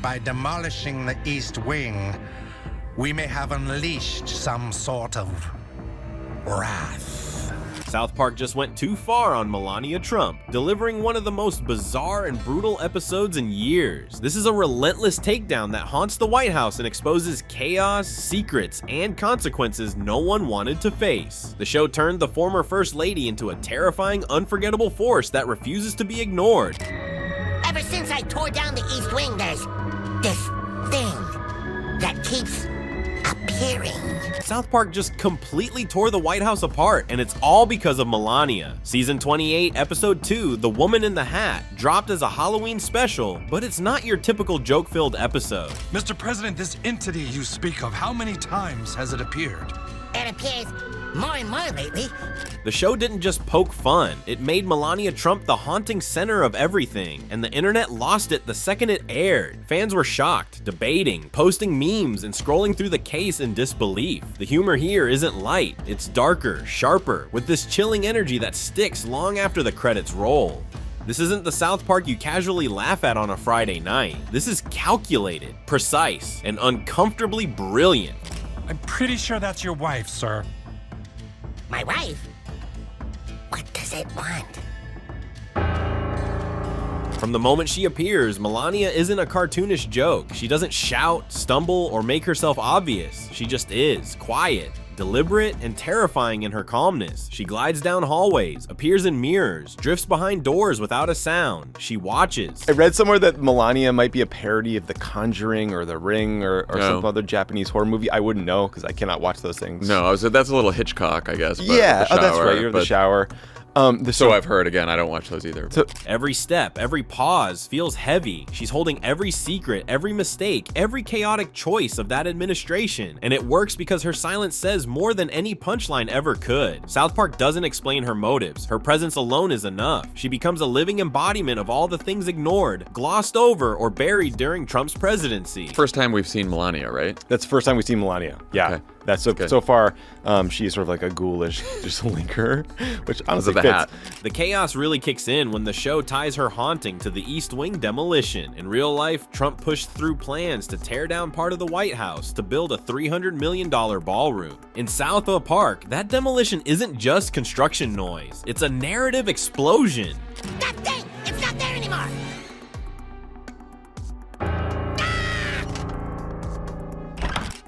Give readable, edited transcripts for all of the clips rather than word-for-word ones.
by demolishing the East Wing, we may have unleashed some sort of wrath. South Park just went too far on Melania Trump, delivering one of the most bizarre and brutal episodes in years. This is a relentless takedown that haunts the White House and exposes chaos, secrets, and consequences no one wanted to face. The show turned the former First Lady into a terrifying, unforgettable force that refuses to be ignored. Ever since I tore down the East Wing, there's this thing that keeps appearing. South Park just completely tore the White House apart, and it's all because of Melania. Season 28, Episode 2, The Woman in the Hat, dropped as a Halloween special, but it's not your typical joke-filled episode. Mr. President, this entity you speak of, how many times has it appeared? It appears more and more lately. The show didn't just poke fun, it made Melania Trump the haunting center of everything, and the internet lost it the second it aired. Fans were shocked, debating, posting memes, and scrolling through the case in disbelief. The humor here isn't light, it's darker, sharper, with this chilling energy that sticks long after the credits roll. This isn't the South Park you casually laugh at on a Friday night. This is calculated, precise, and uncomfortably brilliant. I'm pretty sure that's your wife, sir. My wife? What does it want? From the moment she appears, Melania isn't a cartoonish joke. She doesn't shout, stumble, or make herself obvious. She just is, quiet, deliberate, and terrifying in her calmness. She glides down hallways, appears in mirrors, drifts behind doors without a sound. She watches. I read somewhere that Melania might be a parody of The Conjuring or The Ring or some other Japanese horror movie. I wouldn't know because I cannot watch those things. No, that's a little Hitchcock, I guess. But Yeah, the shower, that's right. You're in the shower. So I've heard. Again, I don't watch those either. Every step, every pause feels heavy. She's holding every secret, every mistake, every chaotic choice of that administration. And it works because her silence says more than any punchline ever could. South Park doesn't explain her motives. Her presence alone is enough. She becomes a living embodiment of all the things ignored, glossed over, or buried during Trump's presidency. First time we've seen Melania, right? That's the first time we've seen Melania. Yeah. Okay. That's so far, she's sort of like a ghoulish, just linker, which honestly The fits. hat. The chaos really kicks in when the show ties her haunting to the East Wing demolition. In real life, Trump pushed through plans to tear down part of the White House to build a $300 million ballroom. In South Park, that demolition isn't just construction noise, it's a narrative explosion. That thing! It's not there anymore!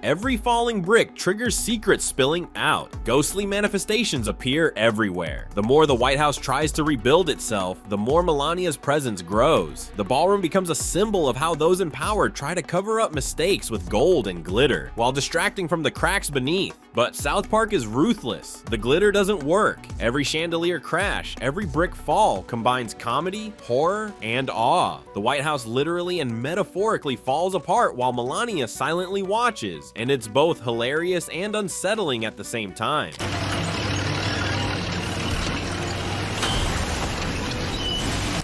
Every falling brick triggers secrets spilling out. Ghostly manifestations appear everywhere. The more the White House tries to rebuild itself, the more Melania's presence grows. The ballroom becomes a symbol of how those in power try to cover up mistakes with gold and glitter, while distracting from the cracks beneath. But South Park is ruthless. The glitter doesn't work. Every chandelier crash, every brick fall combines comedy, horror, and awe. The White House literally and metaphorically falls apart while Melania silently watches. And it's both hilarious and unsettling at the same time.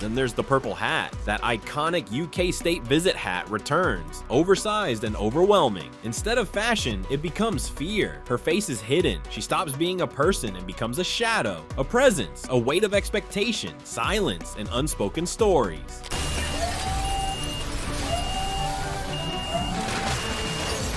Then there's the purple hat. That iconic UK state visit hat returns, oversized and overwhelming. Instead of fashion, it becomes fear. Her face is hidden. She stops being a person and becomes a shadow, a presence, a weight of expectation, silence, and unspoken stories.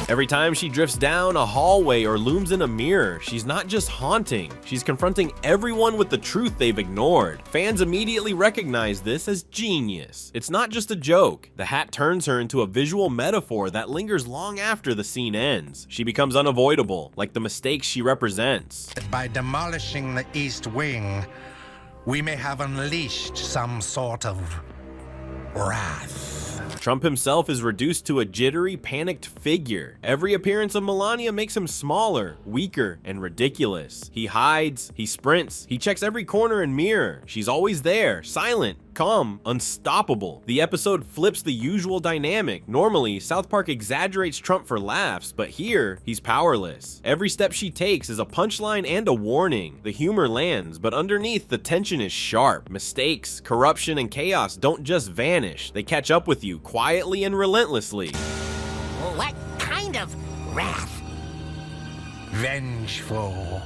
Every time she drifts down a hallway or looms in a mirror, she's not just haunting, she's confronting everyone with the truth they've ignored. Fans immediately recognize this as genius. It's not just a joke. The hat turns her into a visual metaphor that lingers long after the scene ends. She becomes unavoidable, like the mistakes she represents. By demolishing the East Wing, we may have unleashed some sort of wrath. Trump himself is reduced to a jittery, panicked figure. Every appearance of Melania makes him smaller, weaker, and ridiculous. He hides, he sprints, he checks every corner and mirror. She's always there, silent, calm, unstoppable. The episode flips the usual dynamic. Normally, South Park exaggerates Trump for laughs, but here, he's powerless. Every step she takes is a punchline and a warning. The humor lands, but underneath, the tension is sharp. Mistakes, corruption, and chaos don't just vanish. They catch up with you quietly and relentlessly. What kind of wrath? Vengeful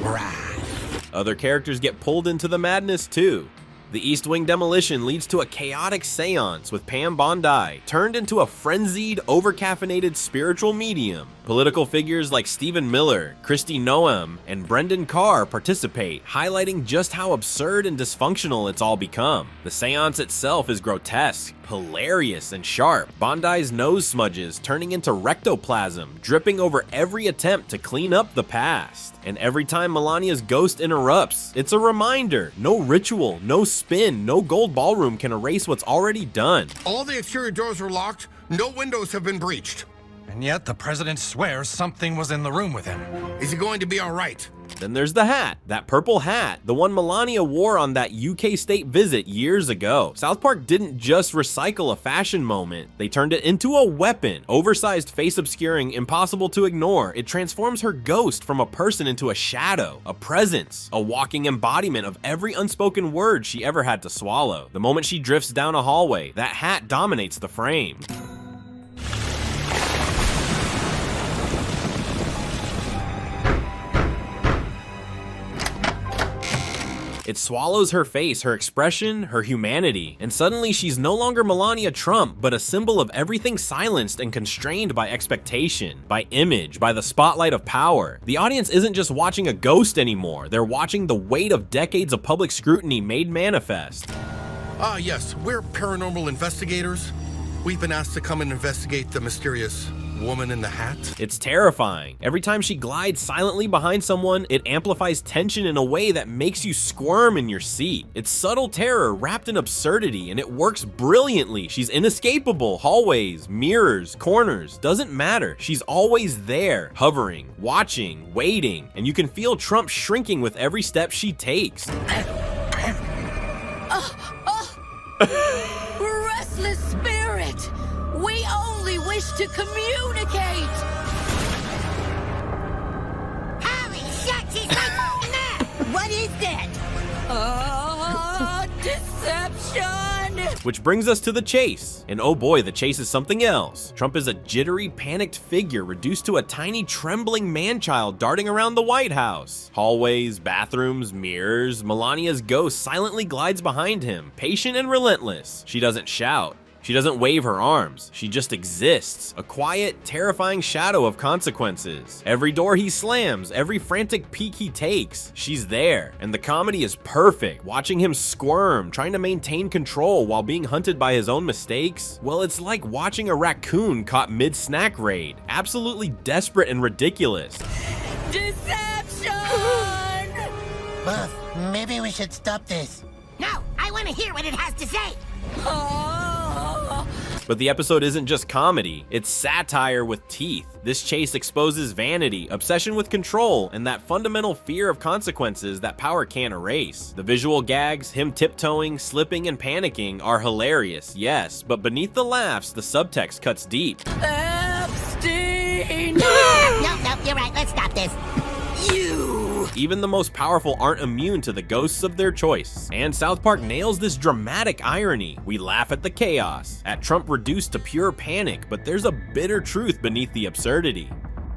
wrath. Other characters get pulled into the madness too. The East Wing demolition leads to a chaotic seance with Pam Bondi turned into a frenzied, overcaffeinated spiritual medium. Political figures like Stephen Miller, Kristi Noem, and Brendan Carr participate, highlighting just how absurd and dysfunctional it's all become. The seance itself is grotesque, hilarious, and sharp. Bondi's nose smudges turning into rectoplasm, dripping over every attempt to clean up the past. And every time Melania's ghost interrupts, it's a reminder: no ritual, no spin, no gold ballroom can erase what's already done. All the exterior doors are locked, no windows have been breached. And yet the president swears something was in the room with him. Is he going to be all right? Then there's the hat, that purple hat, the one Melania wore on that UK state visit years ago. South Park didn't just recycle a fashion moment, they turned it into a weapon. Oversized, face-obscuring, impossible to ignore, it transforms her ghost from a person into a shadow, a presence, a walking embodiment of every unspoken word she ever had to swallow. The moment she drifts down a hallway, that hat dominates the frame. It swallows her face, her expression, her humanity, and suddenly she's no longer Melania Trump, but a symbol of everything silenced and constrained by expectation, by image, by the spotlight of power. The audience isn't just watching a ghost anymore, they're watching the weight of decades of public scrutiny made manifest. Yes, we're paranormal investigators. We've been asked to come and investigate the mysterious woman in the hat. It's terrifying. Every time she glides silently behind someone, it amplifies tension in a way that makes you squirm in your seat. It's subtle terror wrapped in absurdity, and it works brilliantly. She's inescapable. Hallways, mirrors, corners, doesn't matter. She's always there, hovering, watching, waiting, and you can feel Trump shrinking with every step she takes. Restless spirit! We only wish to communicate! Holy shit, she's like that! What is that? Deception! Which brings us to the chase. And oh boy, the chase is something else. Trump is a jittery, panicked figure reduced to a tiny, trembling man-child darting around the White House. Hallways, bathrooms, mirrors, Melania's ghost silently glides behind him, patient and relentless. She doesn't shout. She doesn't wave her arms, she just exists, a quiet, terrifying shadow of consequences. Every door he slams, every frantic peek he takes, she's there. And the comedy is perfect, watching him squirm, trying to maintain control while being hunted by his own mistakes. Well, it's like watching a raccoon caught mid-snack raid, absolutely desperate and ridiculous. Deception! Buff, maybe we should stop this. No, I want to hear what it has to say. But the episode isn't just comedy, it's satire with teeth. This chase exposes vanity, obsession with control, and that fundamental fear of consequences that power can't erase. The visual gags, him tiptoeing, slipping, and panicking are hilarious, yes, but beneath the laughs, the subtext cuts deep. Epstein! No, you're right, let's stop this. Even the most powerful aren't immune to the ghosts of their choice. And South Park nails this dramatic irony. We laugh at the chaos, at Trump reduced to pure panic, but there's a bitter truth beneath the absurdity.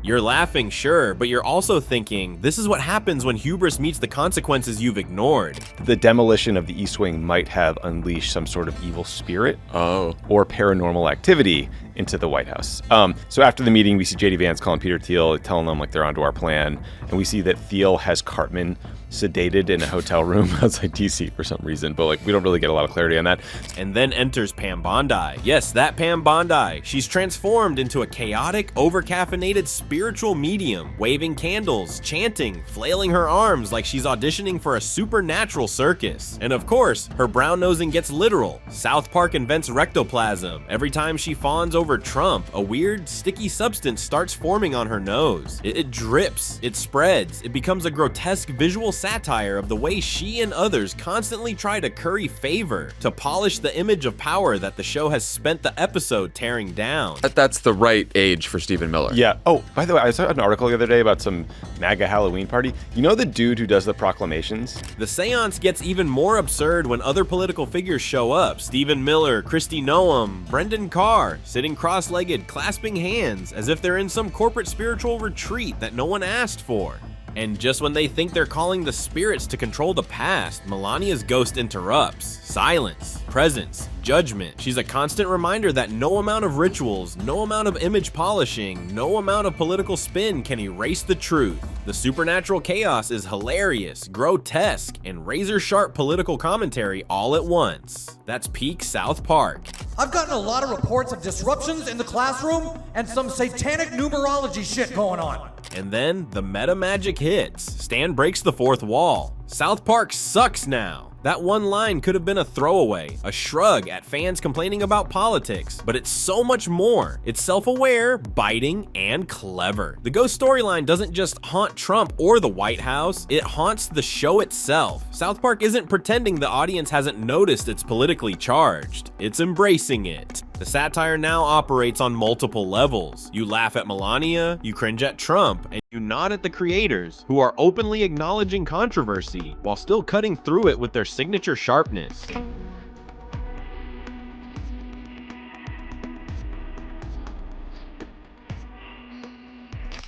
You're laughing, sure, but you're also thinking, this is what happens when hubris meets the consequences you've ignored. The demolition of the East Wing might have unleashed some sort of evil spirit or paranormal activity into the White House. So after the meeting, we see JD Vance calling Peter Thiel, telling them like they're onto our plan, and we see that Thiel has Cartman sedated in a hotel room outside DC for some reason, but like we don't really get a lot of clarity on that. And then enters Pam Bondi. Yes, that Pam Bondi. She's transformed into a chaotic, overcaffeinated spiritual medium, waving candles, chanting, flailing her arms like she's auditioning for a supernatural circus. And of course, her brown nosing gets literal. South Park invents rectoplasm. Every time she fawns over Trump, a weird, sticky substance starts forming on her nose. It drips, it spreads, it becomes a grotesque visual satire of the way she and others constantly try to curry favor, to polish the image of power that the show has spent the episode tearing down. That's the right age for Stephen Miller. Yeah. Oh, by the way, I saw an article the other day about some MAGA Halloween party. You know the dude who does the proclamations? The seance gets even more absurd when other political figures show up. Stephen Miller, Kristi Noem, Brendan Carr, sitting cross-legged, clasping hands, as if they're in some corporate spiritual retreat that no one asked for. And just when they think they're calling the spirits to control the past, Melania's ghost interrupts. Silence, presence, judgment. She's a constant reminder that no amount of rituals, no amount of image polishing, no amount of political spin can erase the truth. The supernatural chaos is hilarious, grotesque, and razor-sharp political commentary all at once. That's peak South Park. I've gotten a lot of reports of disruptions in the classroom and some satanic numerology shit going on. And then the meta magic hits. Stan breaks the fourth wall. South Park sucks now. That one line could have been a throwaway, a shrug at fans complaining about politics, but it's so much more. It's self-aware, biting, and clever. The ghost storyline doesn't just haunt Trump or the White House, it haunts the show itself. South Park isn't pretending the audience hasn't noticed it's politically charged, it's embracing it. The satire now operates on multiple levels. You laugh at Melania, you cringe at Trump, and you nod at the creators, who are openly acknowledging controversy while still cutting through it with their signature sharpness.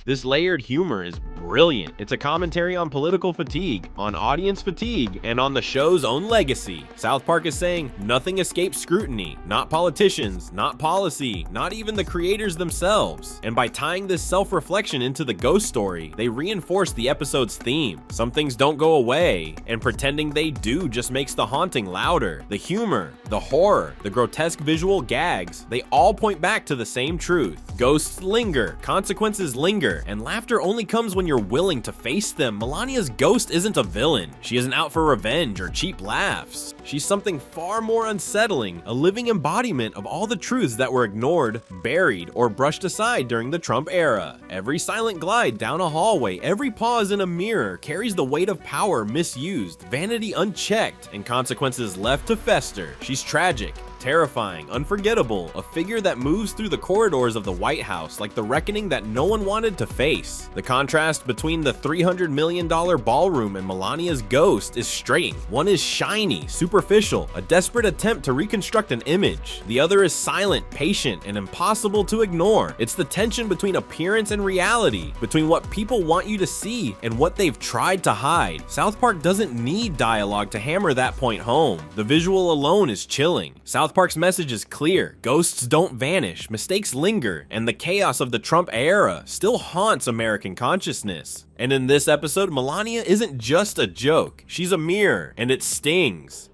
This layered humor is brilliant. It's a commentary on political fatigue, on audience fatigue, and on the show's own legacy. South Park is saying nothing escapes scrutiny, not politicians, not policy, not even the creators themselves. And by tying this self-reflection into the ghost story, they reinforce the episode's theme. Some things don't go away, and pretending they do just makes the haunting louder. The humor, the horror, the grotesque visual gags, they all point back to the same truth. Ghosts linger, consequences linger, and laughter only comes when you're willing to face them. Melania's ghost isn't a villain. She isn't out for revenge or cheap laughs. She's something far more unsettling, a living embodiment of all the truths that were ignored, buried, or brushed aside during the Trump era. Every silent glide down a hallway, every pause in a mirror carries the weight of power misused, vanity unchecked, and consequences left to fester. She's tragic, terrifying, unforgettable, a figure that moves through the corridors of the White House like the reckoning that no one wanted to face. The contrast between the $300 million ballroom and Melania's ghost is strange. One is shiny, superficial, a desperate attempt to reconstruct an image. The other is silent, patient, and impossible to ignore. It's the tension between appearance and reality, between what people want you to see and what they've tried to hide. South Park doesn't need dialogue to hammer that point home. The visual alone is chilling. South Park's message is clear. Ghosts don't vanish, mistakes linger, and the chaos of the Trump era still haunts American consciousness. And in this episode, Melania isn't just a joke. She's a mirror, and it stings.